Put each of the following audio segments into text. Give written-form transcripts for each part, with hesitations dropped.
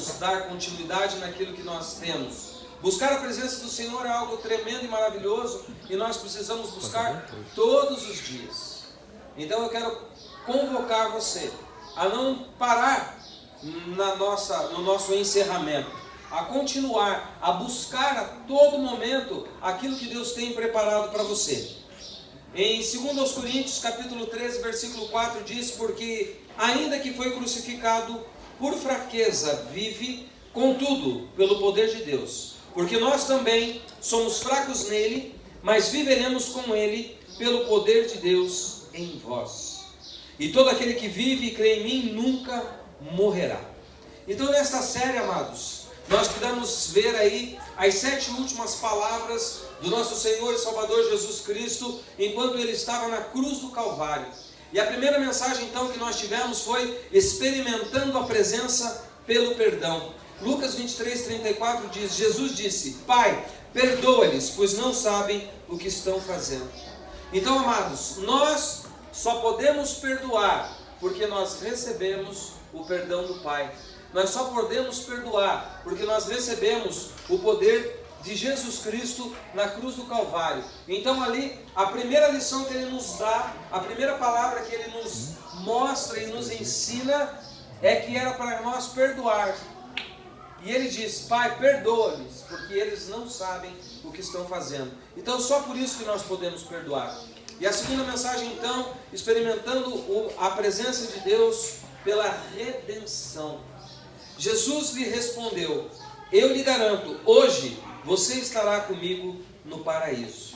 precisamos dar continuidade naquilo que nós temos. Buscar a presença do Senhor é algo tremendo e maravilhoso, e nós precisamos buscar todos os dias. Então eu quero convocar você a não parar no nosso encerramento, a continuar, a buscar a todo momento aquilo que Deus tem preparado para você. Em 2 Coríntios capítulo 13, versículo 4 diz: porque ainda que foi crucificado por fraqueza, vive, contudo, pelo poder de Deus. Porque nós também somos fracos nele, mas viveremos com ele pelo poder de Deus em vós. E todo aquele que vive e crê em mim nunca morrerá. Então nesta série, amados, nós podemos ver aí as 7 últimas palavras do nosso Senhor e Salvador Jesus Cristo, enquanto Ele estava na cruz do Calvário. E a primeira mensagem então que nós tivemos foi experimentando a presença pelo perdão. Lucas 23:34 diz: Jesus disse: Pai, perdoa-lhes, pois não sabem o que estão fazendo. Então, amados, nós só podemos perdoar porque nós recebemos o perdão do Pai. Nós só podemos perdoar porque nós recebemos o poder de Jesus Cristo na cruz do Calvário. Então ali, a primeira lição que Ele nos dá, a primeira palavra que Ele nos mostra e nos ensina é que era para nós perdoar. E Ele diz: Pai, perdoa-lhes, porque eles não sabem o que estão fazendo. Então só por isso que nós podemos perdoar. E a segunda mensagem então, experimentando a presença de Deus pela redenção. Jesus lhe respondeu: eu lhe garanto, hoje você estará comigo no paraíso.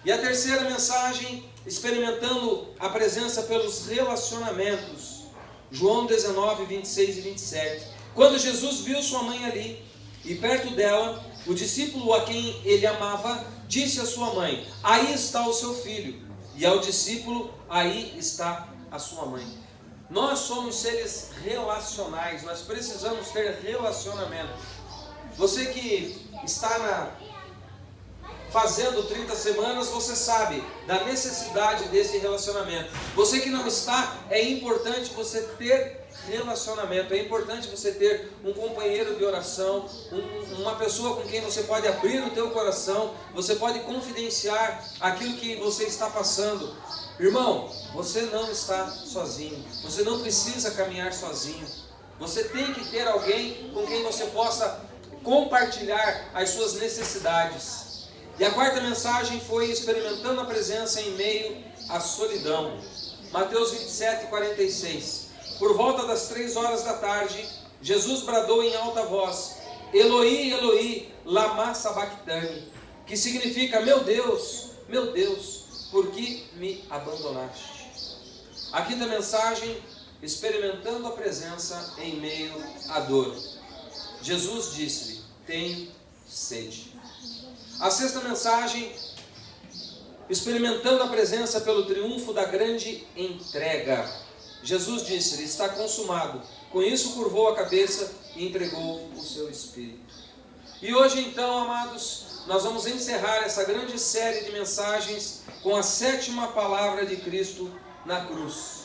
E a terceira mensagem, experimentando a presença pelos relacionamentos. João 19, 26 e 27. Quando Jesus viu sua mãe ali, e perto dela, o discípulo a quem ele amava, disse à sua mãe: aí está o seu filho. E ao discípulo: aí está a sua mãe. Nós somos seres relacionais, nós precisamos ter relacionamento. Você que está fazendo 30 semanas, você sabe da necessidade desse relacionamento. Você que não está, é importante você ter relacionamento, é importante você ter um companheiro de oração, uma pessoa com quem você pode abrir o teu coração, você pode confidenciar aquilo que você está passando. Irmão, você não está sozinho, você não precisa caminhar sozinho, você tem que ter alguém com quem você possa compartilhar as suas necessidades. E a quarta mensagem foi experimentando a presença em meio à solidão. Mateus 27, 46. Por volta das 3 horas da tarde, Jesus bradou em alta voz: Eloi, Eloi, lama sabachthani, que significa: meu Deus, por que me abandonaste? A quinta mensagem, experimentando a presença em meio à dor. Jesus disse-lhe: tenho sede. A sexta mensagem, experimentando a presença pelo triunfo da grande entrega. Jesus disse-lhe: está consumado. Com isso curvou a cabeça e entregou o seu espírito. E hoje então, amados, nós vamos encerrar essa grande série de mensagens com a 7ª palavra de Cristo na cruz.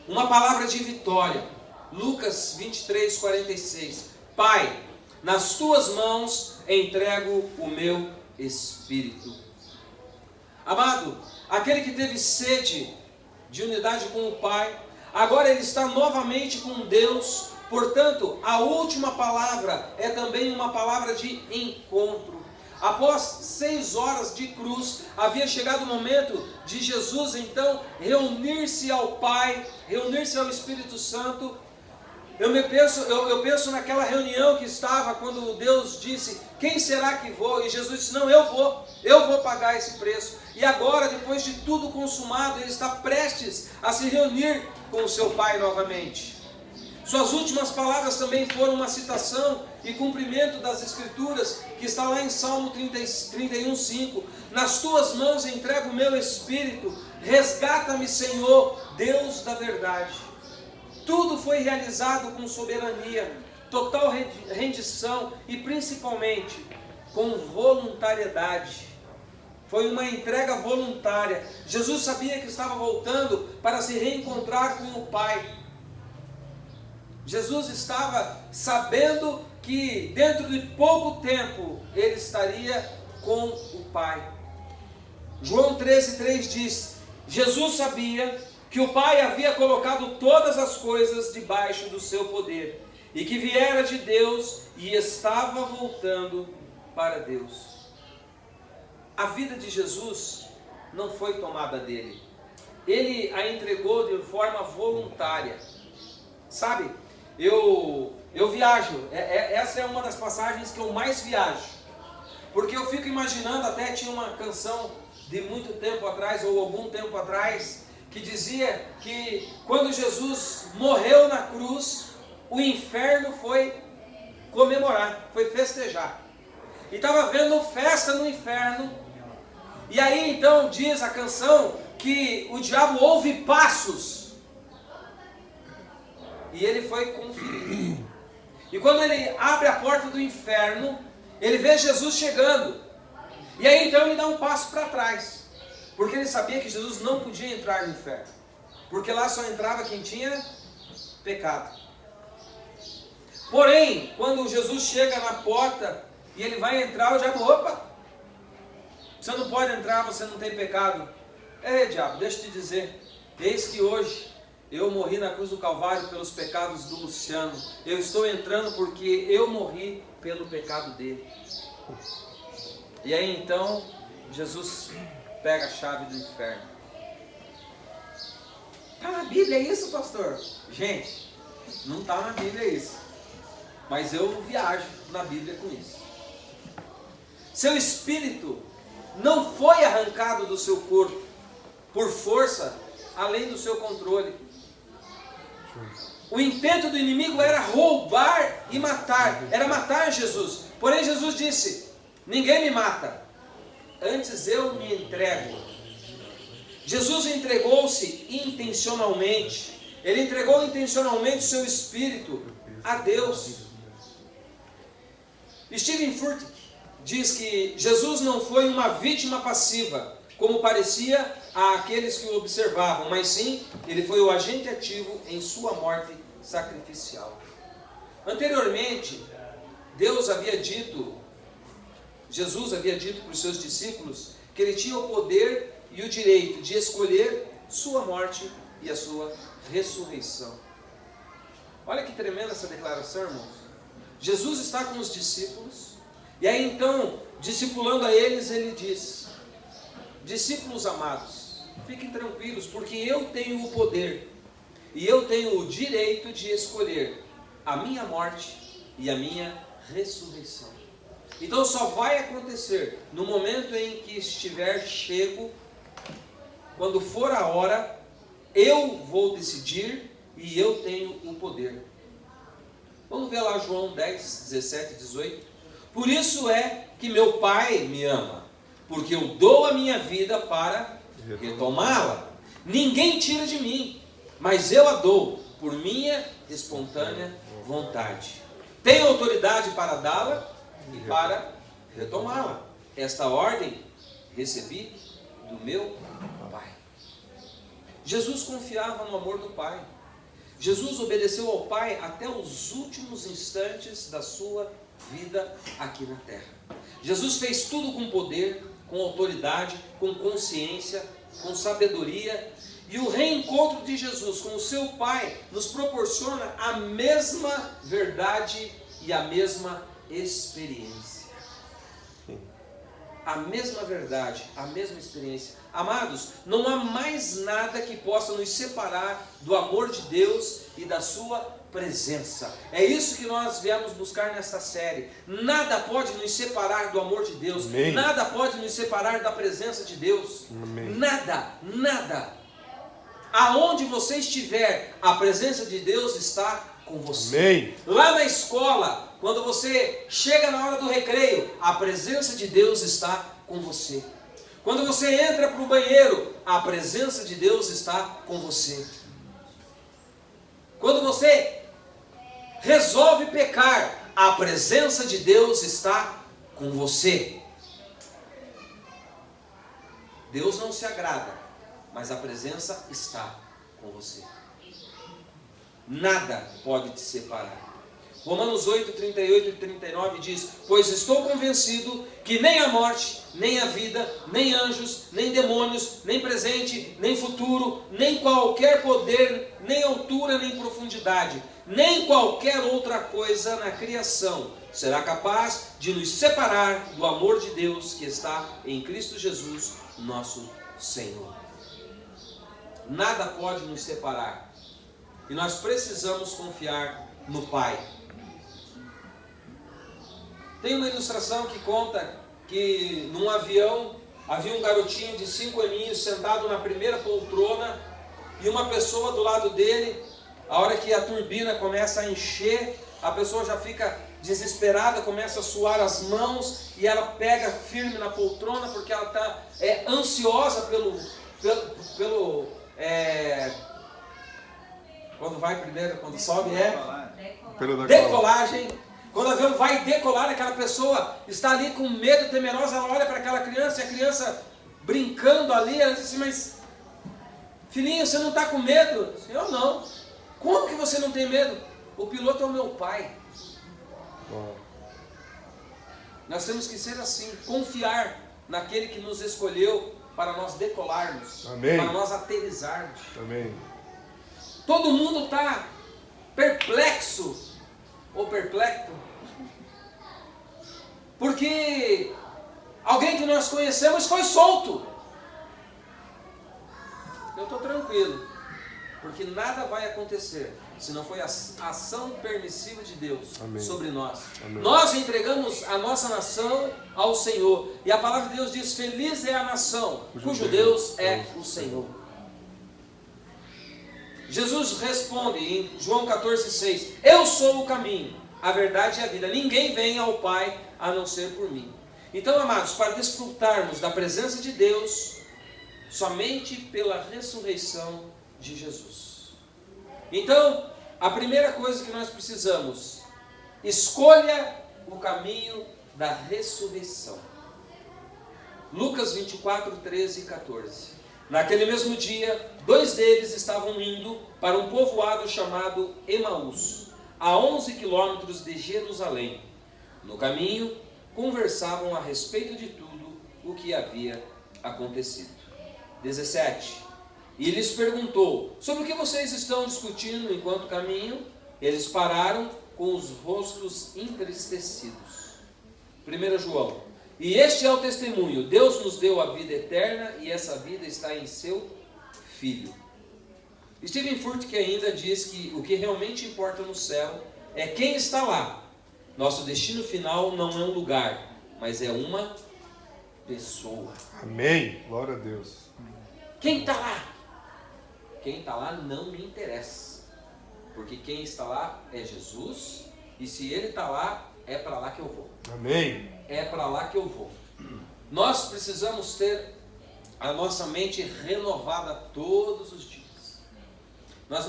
Uma palavra de vitória. Lucas 23, 46. Pai, nas tuas mãos entrego o meu espírito. Amado, aquele que teve sede de unidade com o Pai, agora ele está novamente com Deus. Portanto, a última palavra é também uma palavra de encontro. Após 6 horas de cruz, havia chegado o momento de Jesus então reunir-se ao Pai, reunir-se ao Espírito Santo. Eu penso naquela reunião que estava quando Deus disse: quem será que vou? E Jesus disse: não, eu vou pagar esse preço. E agora, depois de tudo consumado, ele está prestes a se reunir com o seu Pai novamente. Suas últimas palavras também foram uma citação e cumprimento das Escrituras, que está lá em Salmo 31, 5. Nas tuas mãos entrego o meu espírito, resgata-me, Senhor, Deus da verdade. Tudo foi realizado com soberania, total rendição e principalmente com voluntariedade. Foi uma entrega voluntária. Jesus sabia que estava voltando para se reencontrar com o Pai. Jesus estava sabendo que dentro de pouco tempo ele estaria com o Pai. João 13,3 diz: Jesus sabia que o Pai havia colocado todas as coisas debaixo do seu poder, e que viera de Deus e estava voltando para Deus. A vida de Jesus não foi tomada dele. Ele a entregou de forma voluntária. Sabe, eu viajo, essa é uma das passagens que eu mais viajo, porque eu fico imaginando, até tinha uma canção de muito tempo atrás, ou algum tempo atrás, que dizia que quando Jesus morreu na cruz, o inferno foi comemorar, foi festejar. E estava vendo festa no inferno. E aí então diz a canção que o diabo ouve passos. E ele foi conferir. E quando ele abre a porta do inferno, ele vê Jesus chegando. E aí então ele dá um passo para trás. Porque ele sabia que Jesus não podia entrar no inferno. Porque lá só entrava quem tinha pecado. Porém, quando Jesus chega na porta e ele vai entrar, o diabo, opa, você não pode entrar, você não tem pecado. Diabo, deixa eu te dizer, eis que hoje eu morri na cruz do Calvário pelos pecados do Luciano. Eu estou entrando porque eu morri pelo pecado dele. E aí então, Jesus pega a chave do inferno. Está na Bíblia isso, pastor? Gente, não está na Bíblia isso. Mas eu viajo na Bíblia com isso. Seu espírito não foi arrancado do seu corpo por força além do seu controle. O intento do inimigo era roubar e matar, era matar Jesus. Porém Jesus disse: ninguém me mata, antes eu me entrego. Jesus entregou-se intencionalmente. Ele entregou intencionalmente o seu espírito a Deus. Steven Furtick diz que Jesus não foi uma vítima passiva, como parecia àqueles que o observavam, mas sim, ele foi o agente ativo em sua morte sacrificial. Anteriormente, Jesus havia dito para os seus discípulos que ele tinha o poder e o direito de escolher sua morte e a sua ressurreição. Olha que tremenda essa declaração, irmãos. Jesus está com os discípulos, e aí então, discipulando a eles, ele diz: discípulos amados, fiquem tranquilos, porque eu tenho o poder, e eu tenho o direito de escolher a minha morte e a minha ressurreição. Então só vai acontecer no momento em que estiver chego, quando for a hora, eu vou decidir e eu tenho o poder. Vamos ver lá João 10, 17, 18. Por isso é que meu Pai me ama, porque eu dou a minha vida para retomá-la. Ninguém tira de mim, mas eu a dou por minha espontânea vontade. Tenho autoridade para dá-la e para retomá-la. Esta ordem recebi do meu Pai. Jesus confiava no amor do Pai. Jesus obedeceu ao Pai até os últimos instantes da sua vida aqui na terra. Jesus fez tudo com poder, com autoridade, com consciência, com sabedoria. E o reencontro de Jesus com o seu Pai nos proporciona a mesma verdade e a mesma experiência. A mesma verdade, a mesma experiência. Amados, não há mais nada que possa nos separar do amor de Deus e da sua presença. É isso que nós viemos buscar nesta série. Nada pode nos separar do amor de Deus. Amém. Nada pode nos separar da presença de Deus. Amém. Nada, nada. Aonde você estiver, a presença de Deus está com você. Amém. Lá na escola, quando você chega na hora do recreio, a presença de Deus está com você. Quando você entra para o banheiro, a presença de Deus está com você. Quando você resolve pecar, a presença de Deus está com você. Deus não se agrada, mas a presença está com você. nada pode te separar. Romanos 8, 38 e 39 diz: pois estou convencido que nem a morte, nem a vida, nem anjos, nem demônios, nem presente, nem futuro, nem qualquer poder, nem altura, nem profundidade, nem qualquer outra coisa na criação será capaz de nos separar do amor de Deus que está em Cristo Jesus, nosso Senhor. Nada pode nos separar. E nós precisamos confiar no Pai. Tem uma ilustração que conta que num avião havia um garotinho de 5 aninhos sentado na primeira poltrona e uma pessoa do lado dele. A hora que a turbina começa a encher, a pessoa já fica desesperada, começa a suar as mãos e ela pega firme na poltrona porque ela está ansiosa quando vai primeiro, quando sobe decolagem. Quando o avião vai decolar, aquela pessoa está ali com medo, temerosa, ela olha para aquela criança e a criança brincando ali, ela diz assim: mas filhinho, você não está com medo? Eu não. Como que você não tem medo? O piloto é o meu pai. Nós temos que ser assim, confiar naquele que nos escolheu para nós decolarmos, Amém. Para nós aterrissarmos. Amém. Todo mundo está perplexo ou perplexo, porque alguém que nós conhecemos foi solto. Eu estou tranquilo, porque nada vai acontecer se não foi a ação permissiva de Deus. Amém. Sobre nós. Amém. Nós entregamos a nossa nação ao Senhor, e a palavra de Deus diz: feliz é a nação cujo Deus é o Senhor. Jesus responde em João 14,6: eu sou o caminho, a verdade e a vida. Ninguém vem ao Pai a não ser por mim. Então, amados, para desfrutarmos da presença de Deus, somente pela ressurreição de Jesus. Então, a primeira coisa que nós precisamos: escolha o caminho da ressurreição. Lucas 24, 13 e 14. Naquele mesmo dia, 2 deles estavam indo para um povoado chamado Emaús, a 11 quilômetros de Jerusalém. No caminho, conversavam a respeito de tudo o que havia acontecido. 17. E lhes perguntou: sobre o que vocês estão discutindo enquanto caminham? Eles pararam com os rostos entristecidos. 1 João: e este é o testemunho: Deus nos deu a vida eterna e essa vida está em seu Filho. Stephen Furtick ainda diz que o que realmente importa no céu é quem está lá. Nosso destino final não é um lugar, mas é uma pessoa. Amém. Glória a Deus. Quem está lá? Quem está lá não me interessa, porque quem está lá é Jesus, e se Ele está lá, é para lá que eu vou. Amém. É para lá que eu vou. Nós precisamos ter a nossa mente renovada todos os dias. Nós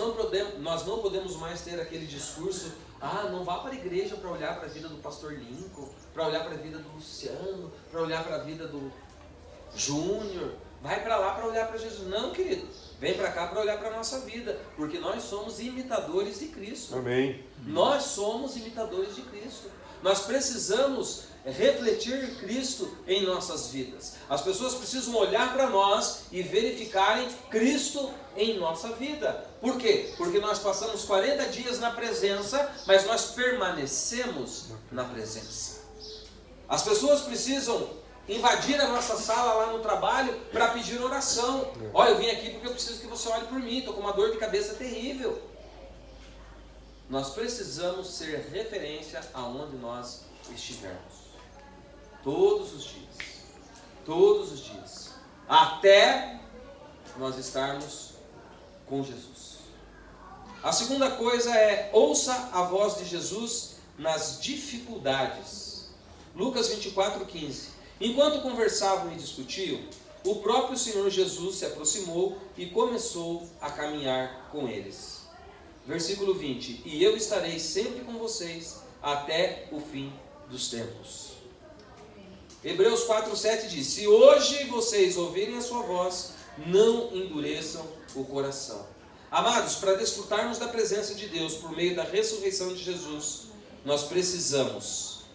não podemos mais ter aquele discurso: não vá para a igreja para olhar para a vida do pastor Lincoln, para olhar para a vida do Luciano, para olhar para a vida do Júnior. Vai para lá para olhar para Jesus. Não, querido. Vem para cá para olhar para a nossa vida, porque nós somos imitadores de Cristo. Amém. Nós somos imitadores de Cristo. Nós precisamos refletir Cristo em nossas vidas. As pessoas precisam olhar para nós e verificarem Cristo em nossa vida. Por quê? Porque nós passamos 40 dias na presença, mas nós permanecemos na presença. As pessoas precisam invadir a nossa sala lá no trabalho para pedir oração. Olha, eu vim aqui porque eu preciso que você olhe por mim, estou com uma dor de cabeça terrível. Nós precisamos ser referência aonde nós estivermos. Todos os dias, até nós estarmos com Jesus. A segunda coisa é: ouça a voz de Jesus nas dificuldades. Lucas 24:15. Enquanto conversavam e discutiam, o próprio Senhor Jesus se aproximou e começou a caminhar com eles. Versículo 20. E eu estarei sempre com vocês até o fim dos tempos. Hebreus 4:7 diz: se hoje vocês ouvirem a sua voz, não endureçam o coração. Amados, para desfrutarmos da presença de Deus por meio da ressurreição de Jesus, nós precisamos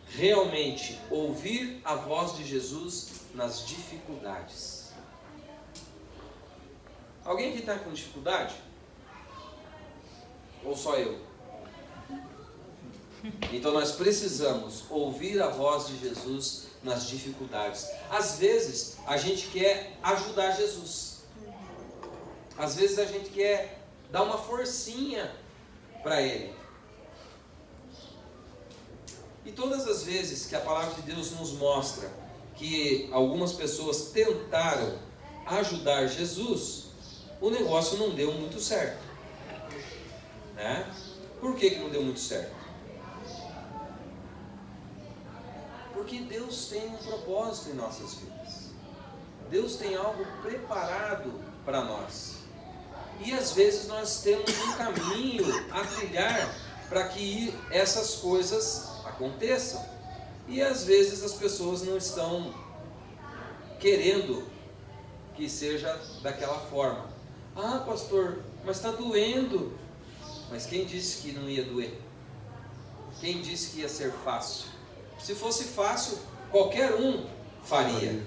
realmente ouvir a voz de Jesus nas dificuldades. Alguém que está com dificuldade? Ou só eu? Então nós precisamos ouvir a voz de Jesus nas dificuldades. Às vezes a gente quer ajudar Jesus. Às vezes a gente quer dar uma forcinha para Ele. E todas as vezes que a palavra de Deus nos mostra que algumas pessoas tentaram ajudar Jesus, o negócio não deu muito certo. Né? Por que não deu muito certo? Porque Deus tem um propósito em nossas vidas. Deus tem algo preparado para nós. E às vezes nós temos um caminho a trilhar para que essas coisas aconteçam. E às vezes as pessoas não estão querendo que seja daquela forma. Ah, pastor, mas está doendo. Mas quem disse que não ia doer? Quem disse que ia ser fácil? Se fosse fácil, qualquer um faria.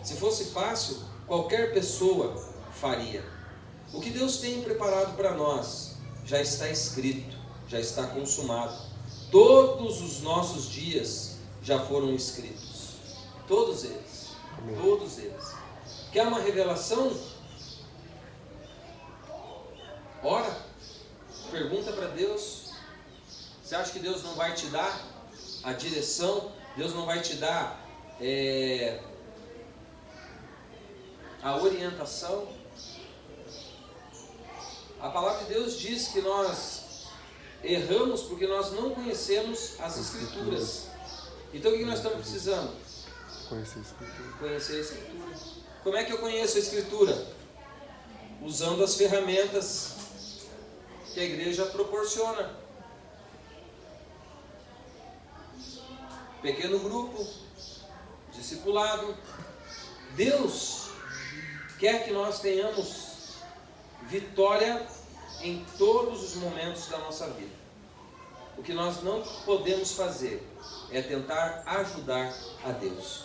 Se fosse fácil, qualquer pessoa faria. O que Deus tem preparado para nós já está escrito, já está consumado. Todos os nossos dias já foram escritos. Todos eles. Amém. Todos eles. Quer uma revelação? Ora, pergunta para Deus. Você acha que Deus não vai te dar a direção? Deus não vai te dar a orientação? A palavra de Deus diz que nós erramos porque nós não conhecemos as Escrituras. Então o que nós estamos precisando? Conhecer a Escritura. Conhecer a Escritura. Como é que eu conheço a Escritura? Usando as ferramentas que a igreja proporciona. Pequeno grupo, discipulado. Deus quer que nós tenhamos vitória em todos os momentos da nossa vida. O que nós não podemos fazer é tentar ajudar a Deus.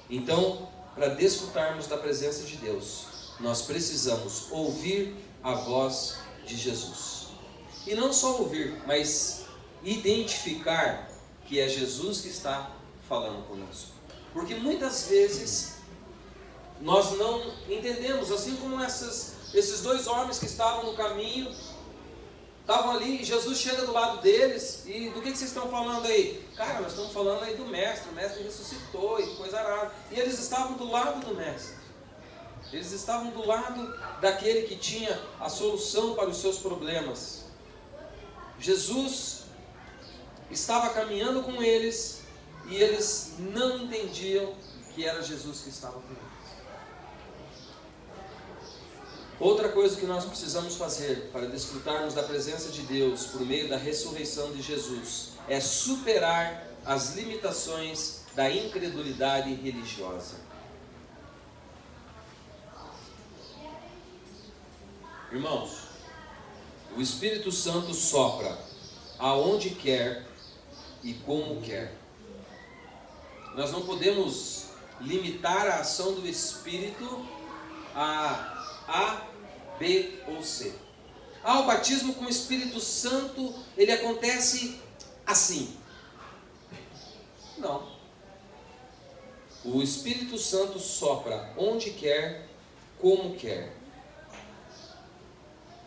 Então, para desfrutarmos da presença de Deus, nós precisamos ouvir a voz de Jesus. E não só ouvir, mas identificar que é Jesus que está falando conosco. Porque muitas vezes nós não entendemos, assim como esses dois homens que estavam no caminho, estavam ali, e Jesus chega do lado deles, e do que vocês estão falando aí? Cara, nós estamos falando aí do Mestre, o Mestre ressuscitou e coisa arada. E eles estavam do lado do Mestre. Eles estavam do lado daquele que tinha a solução para os seus problemas. Jesus estava caminhando com eles, e eles não entendiam que era Jesus que estava com eles. Outra coisa que nós precisamos fazer para desfrutarmos da presença de Deus por meio da ressurreição de Jesus é superar as limitações da incredulidade religiosa. Irmãos, o Espírito Santo sopra aonde quer e como quer. Nós não podemos limitar a ação do Espírito a A, B ou C. O batismo com o Espírito Santo, ele acontece assim. Não. O Espírito Santo sopra onde quer, como quer.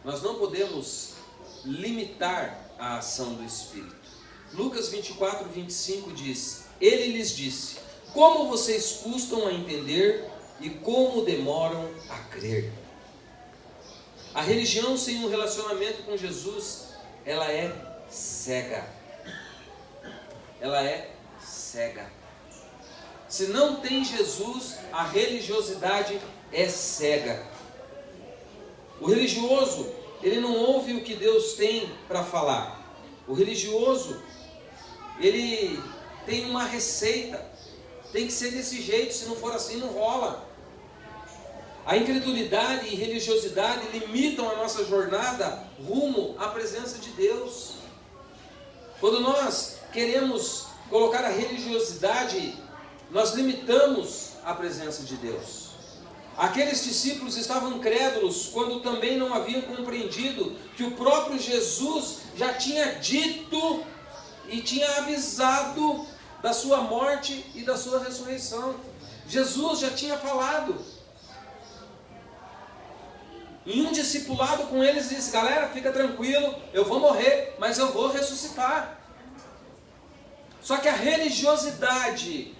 Nós não podemos limitar a ação do Espírito. Lucas 24, 25 diz: Ele lhes disse: como vocês custam a entender e como demoram a crer. A religião sem um relacionamento com Jesus, ela é cega. Ela é cega. Se não tem Jesus, a religiosidade é cega. O religioso, ele não ouve o que Deus tem para falar. O religioso, ele tem uma receita. Tem que ser desse jeito, se não for assim não rola. A incredulidade e religiosidade limitam a nossa jornada rumo à presença de Deus. Quando nós queremos colocar a religiosidade, nós limitamos a presença de Deus. Aqueles discípulos estavam incrédulos quando também não haviam compreendido que o próprio Jesus já tinha dito e tinha avisado da sua morte e da sua ressurreição. Jesus já tinha falado. Em um discipulado com eles, disse: galera, fica tranquilo, eu vou morrer, mas eu vou ressuscitar. Só que a religiosidade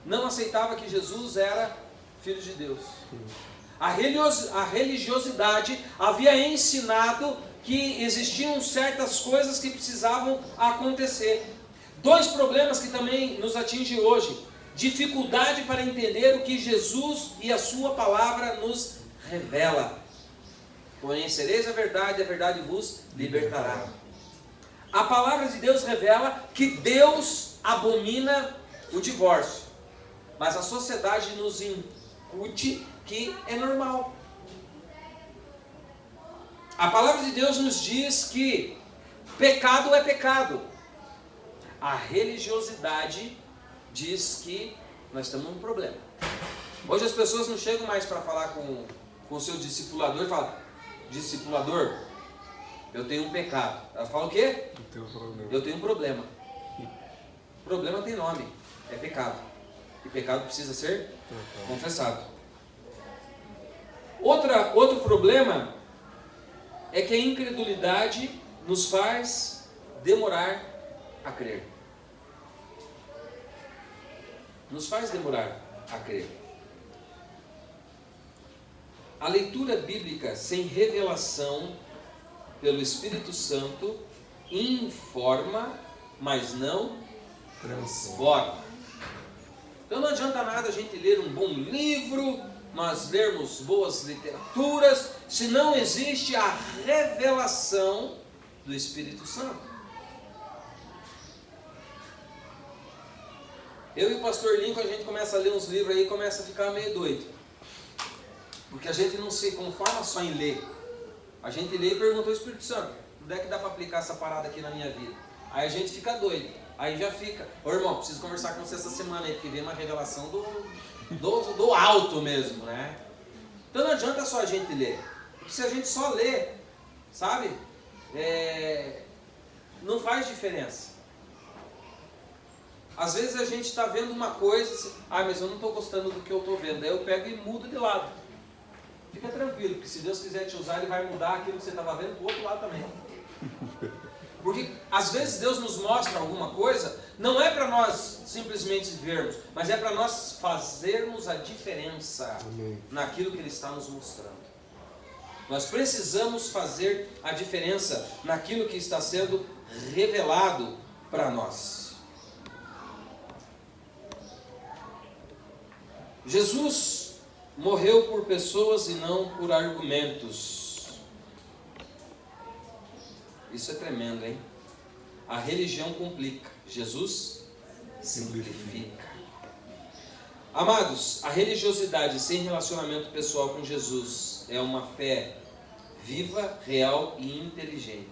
não aceitava que Jesus era Filho de Deus. A religiosidade havia ensinado que existiam certas coisas que precisavam acontecer. Dois problemas que também nos atingem hoje: dificuldade para entender o que Jesus e a sua palavra nos revela. Conhecereis a verdade vos libertará. A palavra de Deus revela que Deus abomina o divórcio, mas a sociedade nos incute que é normal. A palavra de Deus nos diz que pecado é pecado. A religiosidade diz que nós temos um problema. Hoje as pessoas não chegam mais para falar com o seu discipulador e falam: discipulador, eu tenho um pecado. Ela fala o quê? Eu tenho um problema. Problema tem nome, é pecado. E pecado precisa ser confessado. Outro problema é que a incredulidade nos faz demorar a crer. Nos faz demorar a crer. A leitura bíblica sem revelação pelo Espírito Santo informa, mas não transforma. Então não adianta nada a gente ler um bom livro, nós lermos boas literaturas, se não existe a revelação do Espírito Santo. Eu e o pastor Lincoln, a gente começa a ler uns livros aí e começa a ficar meio doido. Porque a gente não se conforma só em ler. A gente lê e pergunta ao Espírito Santo: onde é que dá para aplicar essa parada aqui na minha vida? Aí a gente fica doido. Aí já fica: ô irmão, preciso conversar com você essa semana aí, porque vem uma revelação do alto mesmo, né? Então não adianta só a gente ler. Porque se a gente só lê, sabe? Não faz diferença. Às vezes a gente está vendo uma coisa, mas eu não estou gostando do que eu estou vendo. Aí eu pego e mudo de lado. Fica tranquilo, porque se Deus quiser te usar, Ele vai mudar aquilo que você estava vendo para o outro lado também. Porque às vezes Deus nos mostra alguma coisa, não é para nós simplesmente vermos, mas é para nós fazermos a diferença naquilo que Ele está nos mostrando. Nós precisamos fazer a diferença naquilo que está sendo revelado para nós. Jesus morreu por pessoas e não por argumentos. Isso é tremendo, hein? A religião complica, Jesus simplifica. Amados, a religiosidade sem relacionamento pessoal com Jesus é uma fé viva, real e inteligente.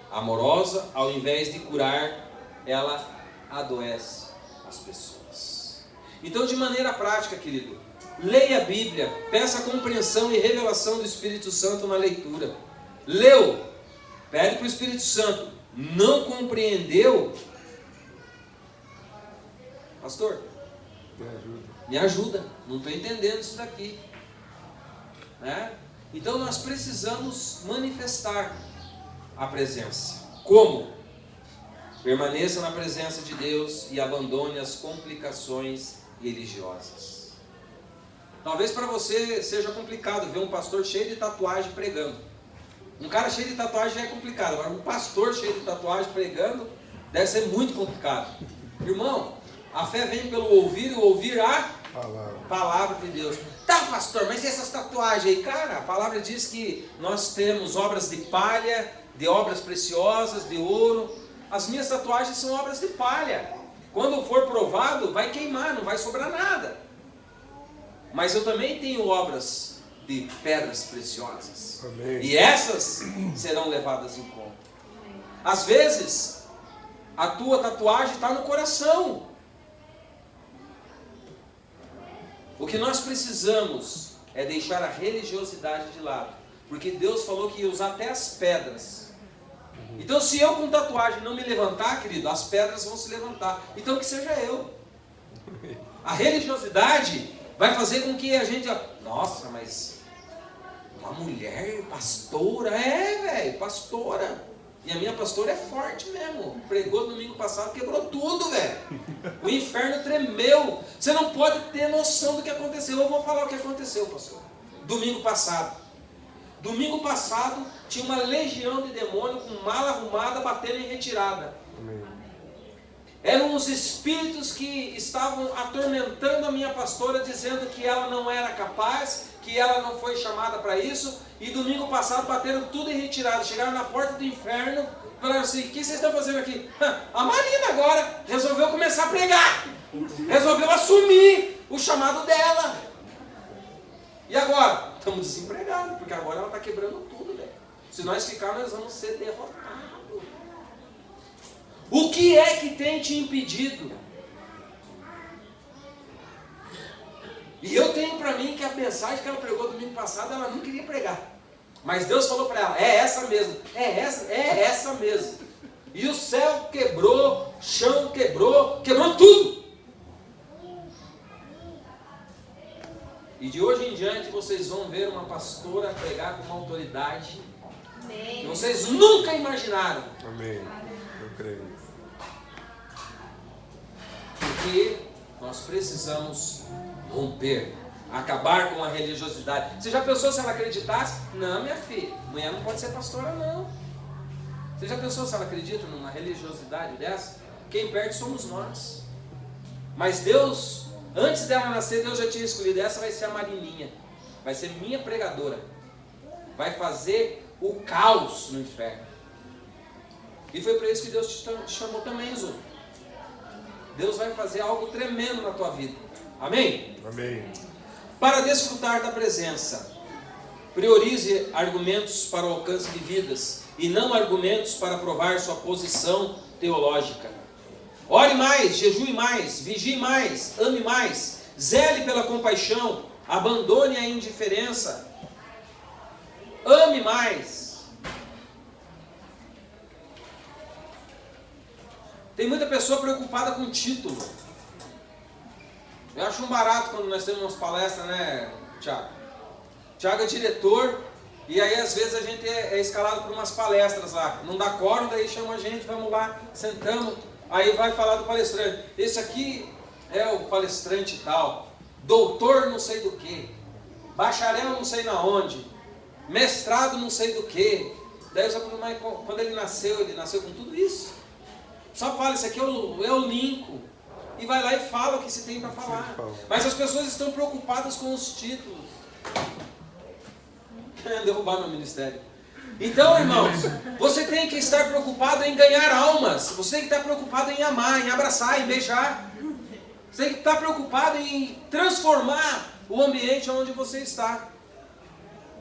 Amorosa, ao invés de curar, ela adoece as pessoas. Então, de maneira prática, querido, leia a Bíblia, peça compreensão e revelação do Espírito Santo na leitura. Leu, pede para o Espírito Santo. Não compreendeu? Pastor, me ajuda. Não estou entendendo isso daqui. Né? Então nós precisamos manifestar a presença. Como? Permaneça na presença de Deus e abandone as complicações religiosas. Talvez para você seja complicado ver um pastor cheio de tatuagem pregando. Um cara cheio de tatuagem já é complicado. Agora um pastor cheio de tatuagem pregando deve ser muito complicado. Irmão, a fé vem pelo ouvir e ouvir a palavra de Deus. Tá, pastor, mas e essas tatuagens aí? Cara, a palavra diz que nós temos obras de palha, de obras preciosas, de ouro. As minhas tatuagens são obras de palha. Quando for provado, vai queimar, não vai sobrar nada. Mas eu também tenho obras de pedras preciosas. Amém. E essas serão levadas em conta. Às vezes, a tua tatuagem está no coração. O que nós precisamos é deixar a religiosidade de lado. Porque Deus falou que ia usar até as pedras. Então, se eu com tatuagem não me levantar, querido, as pedras vão se levantar. Então, que seja eu. A religiosidade vai fazer com que a gente... Nossa, mas uma mulher pastora? É, velho, pastora. E a minha pastora é forte mesmo. Pregou domingo passado, quebrou tudo, velho. O inferno tremeu. Você não pode ter noção do que aconteceu. Eu vou falar o que aconteceu, pastor. Domingo passado. Domingo passado tinha uma legião de demônio com mala arrumada batendo em retirada. Amém. Eram os espíritos que estavam atormentando a minha pastora, dizendo que ela não era capaz, que ela não foi chamada para isso. E domingo passado bateram tudo em retirada. Chegaram na porta do inferno, falaram assim: o que vocês estão fazendo aqui? A Marina agora resolveu começar a pregar. Resolveu assumir o chamado dela. E agora? Estamos desempregados, porque agora ela está quebrando tudo, velho. Se nós ficarmos, nós vamos ser derrotados. O que é que tem te impedido? E eu tenho para mim que a mensagem que ela pregou domingo passado, ela não queria pregar. Mas Deus falou para ela: é essa mesmo, é essa mesmo. E o céu quebrou, o chão quebrou tudo. E de hoje em diante vocês vão ver uma pastora pregar com uma autoridade que vocês nunca imaginaram. Amém. Eu creio. Porque nós precisamos romper, acabar com a religiosidade. Você já pensou se ela acreditasse? Não, minha filha, mulher não pode ser pastora, não. Você já pensou se ela acredita numa religiosidade dessa? Quem perde somos nós. Mas Deus, antes dela nascer, Deus já tinha escolhido: essa vai ser a Marininha, vai ser minha pregadora, vai fazer o caos no inferno. E foi para isso que Deus te chamou também, Zô. Deus vai fazer algo tremendo na tua vida. Amém? Amém. Para desfrutar da presença, priorize argumentos para o alcance de vidas e não argumentos para provar sua posição teológica. Ore mais, jejue mais, vigie mais, ame mais, zele pela compaixão, abandone a indiferença, ame mais. Tem muita pessoa preocupada com o título. Eu acho um barato quando nós temos umas palestras, né, Tiago? Tiago é diretor, e aí às vezes a gente é escalado por umas palestras lá. Não dá quórum, daí chama a gente, vamos lá, sentamos, aí vai falar do palestrante. Esse aqui é o palestrante tal, doutor não sei do que, bacharel não sei na onde, mestrado não sei do que. Daí eu só mas quando ele nasceu com tudo isso. Só fala: esse aqui é o Lincoln. E vai lá e fala o que se tem para falar. Mas as pessoas estão preocupadas com os títulos. Derrubar meu ministério. Então, irmãos, você tem que estar preocupado em ganhar almas. Você tem que estar preocupado em amar, em abraçar, em beijar. Você tem que estar preocupado em transformar o ambiente onde você está.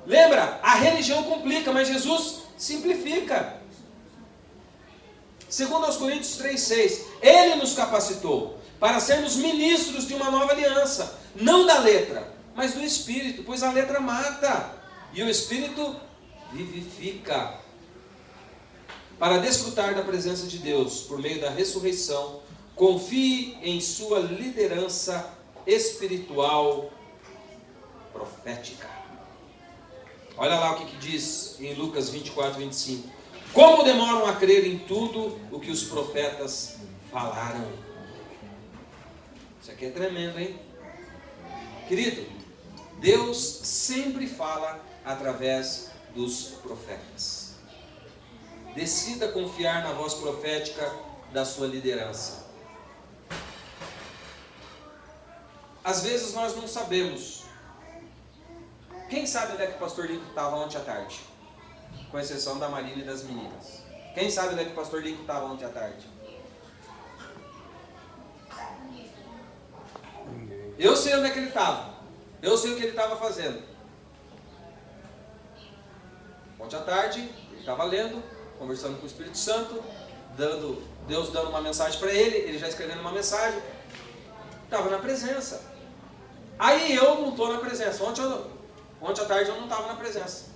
Lembra? A religião complica, mas Jesus simplifica. Segundo aos Coríntios 3,6, Ele nos capacitou para sermos ministros de uma nova aliança, não da letra, mas do Espírito, pois a letra mata, e o Espírito vivifica. Para desfrutar da presença de Deus, por meio da ressurreição, confie em sua liderança espiritual profética. Olha lá o que diz em Lucas 24:25. Como demoram a crer em tudo o que os profetas falaram. Isso aqui é tremendo, hein? Querido, Deus sempre fala através dos profetas. Decida confiar na voz profética da sua liderança. Às vezes nós não sabemos. Quem sabe onde é que o pastor Lincoln estava ontem à tarde? Com exceção da Marina e das meninas. Quem sabe onde é que o pastor Lincoln estava ontem à tarde? Eu sei onde é que ele estava. Eu sei o que ele estava fazendo. Ontem à tarde, ele estava lendo, conversando com o Espírito Santo, Deus dando uma mensagem para ele já escrevendo uma mensagem, estava na presença. Aí eu não estou na presença. Ontem à tarde eu não estava na presença.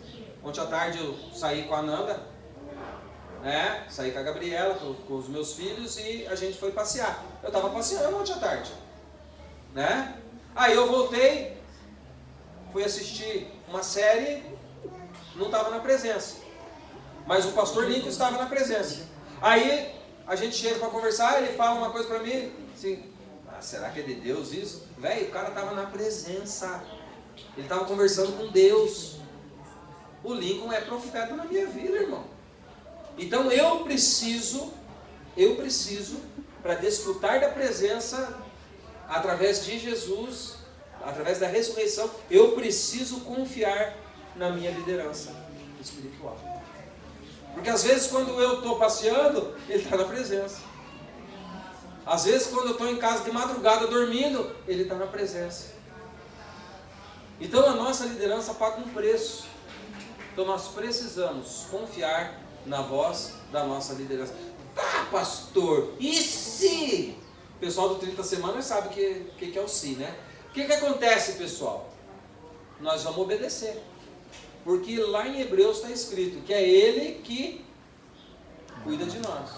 Ontem à tarde eu saí com a Nanda, né? Saí com a Gabriela, com os meus filhos, e a gente foi passear. Eu estava passeando ontem à tarde, né? Aí eu voltei, fui assistir uma série, não estava na presença, mas o pastor Lincoln estava na presença. Aí a gente chega para conversar, ele fala uma coisa para mim, assim, será que é de Deus isso? Velho, o cara estava na presença, ele estava conversando com Deus. O Lincoln é profeta na minha vida, irmão. Então eu preciso, para desfrutar da presença, através de Jesus, através da ressurreição, eu preciso confiar na minha liderança espiritual. Porque às vezes quando eu estou passeando, ele está na presença. Às vezes quando eu estou em casa de madrugada dormindo, ele está na presença. Então a nossa liderança paga um preço. Então nós precisamos confiar na voz da nossa liderança. Ah, pastor, e se? O pessoal do 30 Semanas sabe o que é o se, né? O que acontece, pessoal? Nós vamos obedecer. Porque lá em Hebreus está escrito que é Ele que cuida de nós.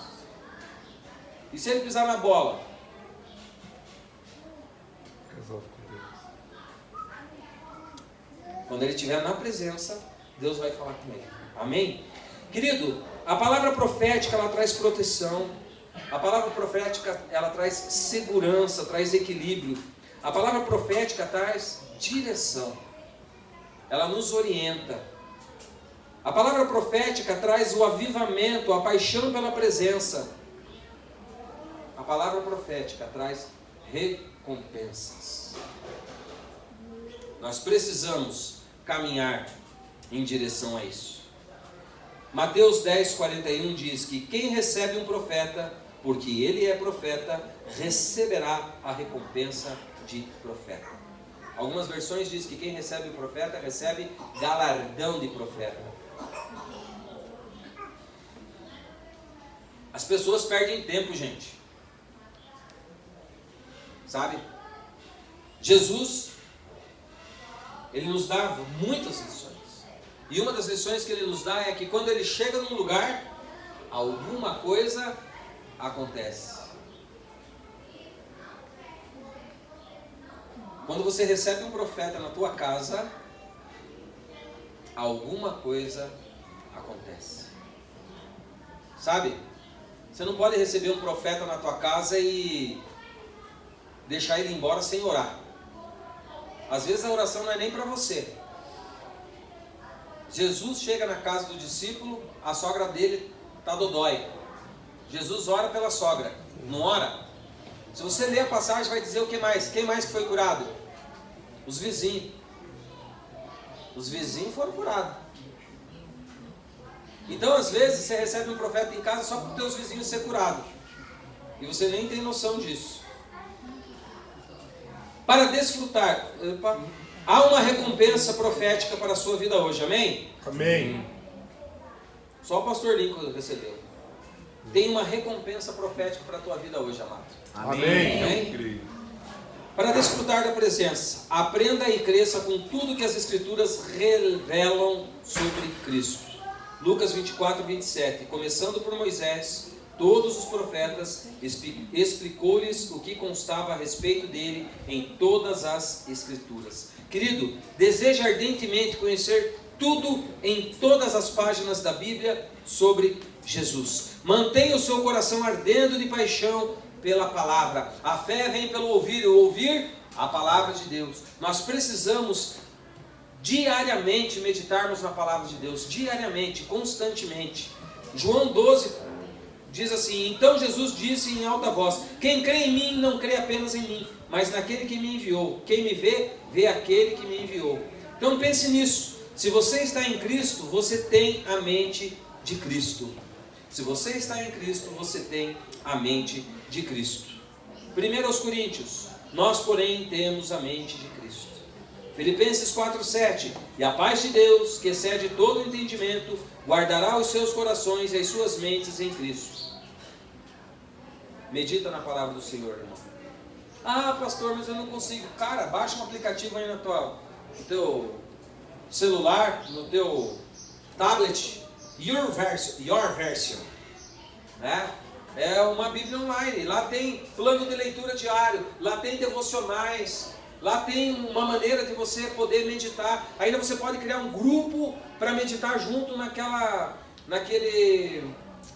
E se Ele pisar na bola? Resolve com Deus. Quando Ele estiver na presença, Deus vai falar com Ele. Amém? Querido, a palavra profética, ela traz proteção. A palavra profética, ela traz segurança, traz equilíbrio. A palavra profética traz direção. Ela nos orienta. A palavra profética traz o avivamento, a paixão pela presença. A palavra profética traz recompensas. Nós precisamos caminhar em direção a isso. Mateus 10:41 diz que quem recebe um profeta, porque ele é profeta, receberá a recompensa de profeta. Algumas versões dizem que quem recebe o profeta, recebe galardão de profeta. As pessoas perdem tempo, gente. Sabe? Jesus, Ele nos dá muitas lições. E uma das lições que Ele nos dá é que quando Ele chega num lugar, alguma coisa acontece. Quando você recebe um profeta na tua casa, alguma coisa acontece. Sabe? Você não pode receber um profeta na tua casa e deixar ele embora sem orar. Às vezes a oração não é nem para você. Jesus chega na casa do discípulo, a sogra dele está dodói. Jesus ora pela sogra, não ora? Se você ler a passagem, vai dizer o que mais? Quem mais que foi curado? Os vizinhos. Os vizinhos foram curados. Então, às vezes, você recebe um profeta em casa só para os teus vizinhos ser curados. E você nem tem noção disso. Para desfrutar, há uma recompensa profética para a sua vida hoje, amém? Amém. Só o pastor Lincoln recebeu. Tem uma recompensa profética para a tua vida hoje, amado. Amém. Amém? Para desfrutar da presença, aprenda e cresça com tudo que as Escrituras revelam sobre Cristo. Lucas 24:27, começando por Moisés, todos os profetas, explicou-lhes o que constava a respeito dele em todas as Escrituras. Querido, deseja ardentemente conhecer tudo em todas as páginas da Bíblia sobre Jesus. Mantenha o seu coração ardendo de paixão pela palavra. A fé vem pelo ouvir, e ouvir a palavra de Deus. Nós precisamos diariamente meditarmos na palavra de Deus, diariamente, constantemente. João 12 diz assim: então Jesus disse em alta voz: quem crê em mim não crê apenas em mim, mas naquele que me enviou. Quem me vê, vê aquele que me enviou. Então pense nisso. Se você está em Cristo, você tem a mente de Cristo. Se você está em Cristo, você tem a mente de Cristo. 1 Coríntios: nós, porém, temos a mente de Cristo. Filipenses 4:7. E a paz de Deus, que excede todo entendimento, guardará os seus corações e as suas mentes em Cristo. Medita na palavra do Senhor, irmão. Ah, pastor, mas eu não consigo. Cara, baixa um aplicativo aí no teu celular, no teu tablet. Your Version. Né? É uma Bíblia online. Lá tem plano de leitura diário. Lá tem devocionais. Lá tem uma maneira de você poder meditar. Ainda você pode criar um grupo para meditar junto naquele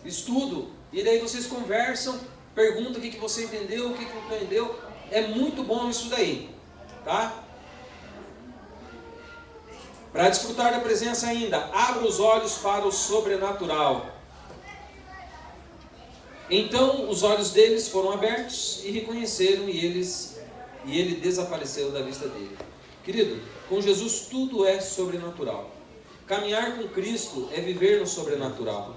estudo. E daí vocês conversam, perguntam o que você entendeu, o que não entendeu. É muito bom isso daí, tá? Para desfrutar da presença ainda, abra os olhos para o sobrenatural. Então os olhos deles foram abertos e reconheceram, e ele desapareceu da vista dele. Querido, com Jesus tudo é sobrenatural. Caminhar com Cristo é viver no sobrenatural.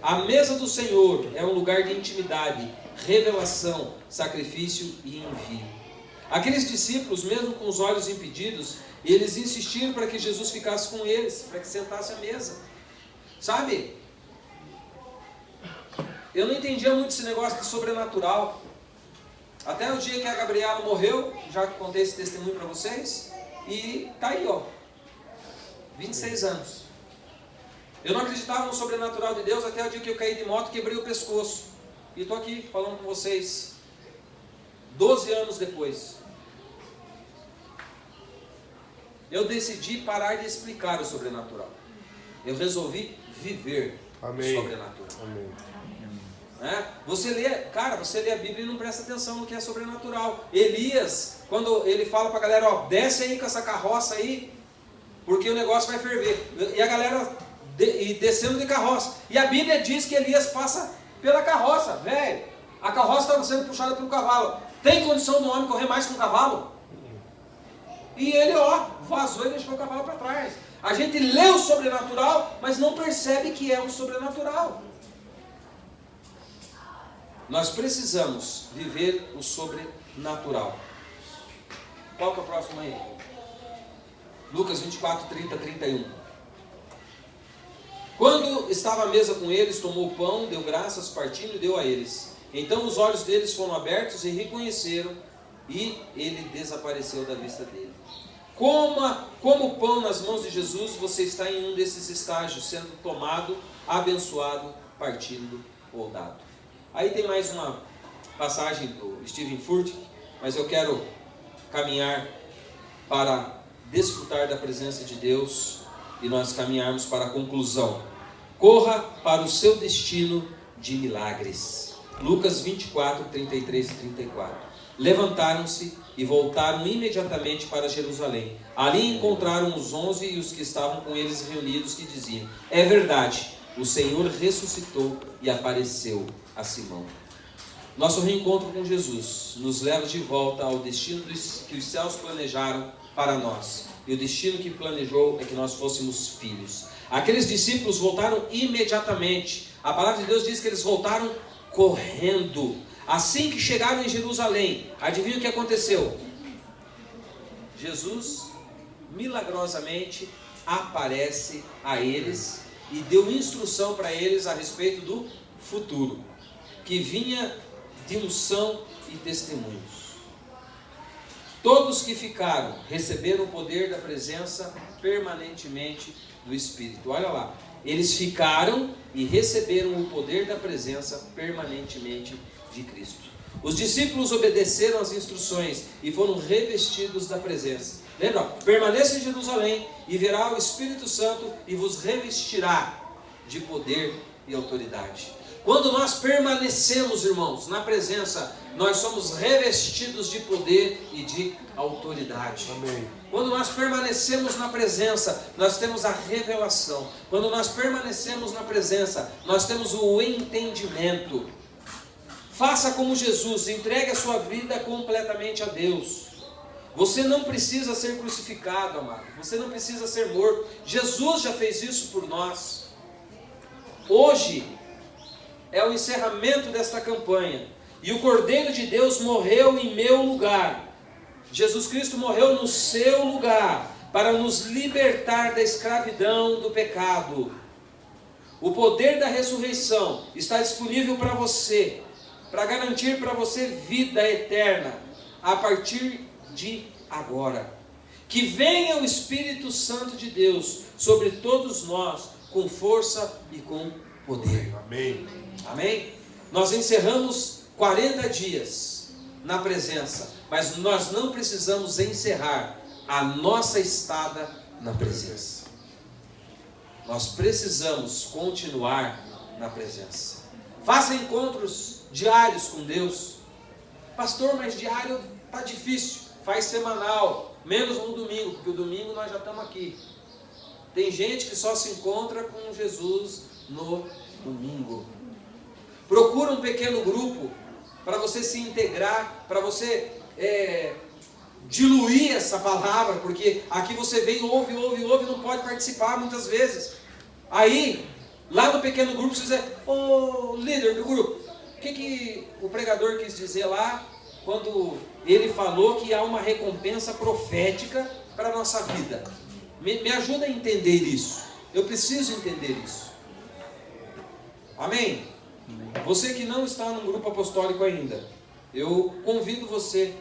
A mesa do Senhor é um lugar de intimidade, revelação, sacrifício e envio. Aqueles discípulos, mesmo com os olhos impedidos, eles insistiram para que Jesus ficasse com eles, para que sentasse à mesa. Sabe? Eu não entendia muito esse negócio de sobrenatural. Até o dia que a Gabriela morreu, já contei esse testemunho para vocês, e tá aí, ó, 26 anos. Eu não acreditava no sobrenatural de Deus até o dia que eu caí de moto e quebrei o pescoço. E estou aqui falando com vocês 12 anos depois. Eu decidi parar de explicar o sobrenatural. Eu resolvi viver o sobrenatural. Amém. Você lê a Bíblia e não presta atenção no que é sobrenatural. Elias, quando ele fala para a galera, ó, desce aí com essa carroça aí, porque o negócio vai ferver. E a galera descendo de carroça. E a Bíblia diz que Elias passa pela carroça, velho. A carroça estava sendo puxada pelo cavalo. Tem condição do homem correr mais com o cavalo? E ele, vazou e deixou o cavalo para trás. A gente lê o sobrenatural, mas não percebe que é o sobrenatural. Nós precisamos viver o sobrenatural. Qual que é o próximo aí? Lucas 24, 30, 31. Quando estava à mesa com eles, tomou o pão, deu graças, partindo e deu a eles. Então os olhos deles foram abertos e reconheceram, e ele desapareceu da vista dele. Como pão nas mãos de Jesus, você está em um desses estágios, sendo tomado, abençoado, partido ou dado. Aí tem mais uma passagem do Stephen Furtick, mas eu quero caminhar para desfrutar da presença de Deus e nós caminharmos para a conclusão. Corra para o seu destino de milagres. Lucas 24, 33 e 34. Levantaram-se e voltaram imediatamente para Jerusalém. Ali encontraram os 11 e os que estavam com eles reunidos, que diziam: é verdade, o Senhor ressuscitou e apareceu a Simão. Nosso reencontro com Jesus nos leva de volta ao destino que os céus planejaram para nós. E o destino que planejou é que nós fôssemos filhos. Aqueles discípulos voltaram imediatamente. A palavra de Deus diz que eles voltaram correndo. Assim que chegaram em Jerusalém, adivinha o que aconteceu? Jesus milagrosamente aparece a eles e deu instrução para eles a respeito do futuro, que vinha de unção e testemunhos. Todos que ficaram receberam o poder da presença permanentemente do Espírito. Olha lá, eles ficaram e receberam o poder da presença permanentemente de Cristo. Os discípulos obedeceram às instruções e foram revestidos da presença. Lembra? Permaneça em Jerusalém e verá o Espírito Santo e vos revestirá de poder e autoridade. Quando nós permanecemos, irmãos, na presença, nós somos revestidos de poder e de autoridade. Amém. Quando nós permanecemos na presença, nós temos a revelação. Quando nós permanecemos na presença, nós temos o entendimento. Faça como Jesus, entregue a sua vida completamente a Deus. Você não precisa ser crucificado, amado. Você não precisa ser morto. Jesus já fez isso por nós. Hoje é o encerramento desta campanha. E o Cordeiro de Deus morreu em meu lugar. Jesus Cristo morreu no seu lugar para nos libertar da escravidão do pecado. O poder da ressurreição está disponível para você, para garantir para você vida eterna, a partir de agora. Que venha o Espírito Santo de Deus sobre todos nós, com força e com poder. Amém. Amém? Nós encerramos 40 dias na presença, mas nós não precisamos encerrar a nossa estada na presença. Nós precisamos continuar na presença. Faça encontros diários com Deus. Pastor, mas diário está difícil. Faz semanal, menos no domingo, porque o domingo nós já estamos aqui. Tem gente que só se encontra com Jesus no domingo. Procura um pequeno grupo para você se integrar, para você diluir essa palavra, porque aqui você vem, ouve, não pode participar muitas vezes. Aí, lá no pequeno grupo, você diz, ô líder do grupo, o que o pregador quis dizer lá, quando ele falou que há uma recompensa profética para a nossa vida? Me ajuda a entender isso. Eu preciso entender isso. Amém? Você que não está num grupo apostólico ainda, eu convido você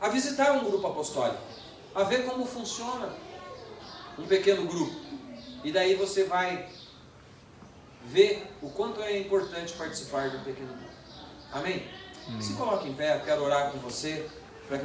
a visitar um grupo apostólico, a ver como funciona um pequeno grupo. E daí você vai ver o quanto é importante participar de um pequeno grupo. Amém? Se coloque em pé, eu quero orar com você, para que nós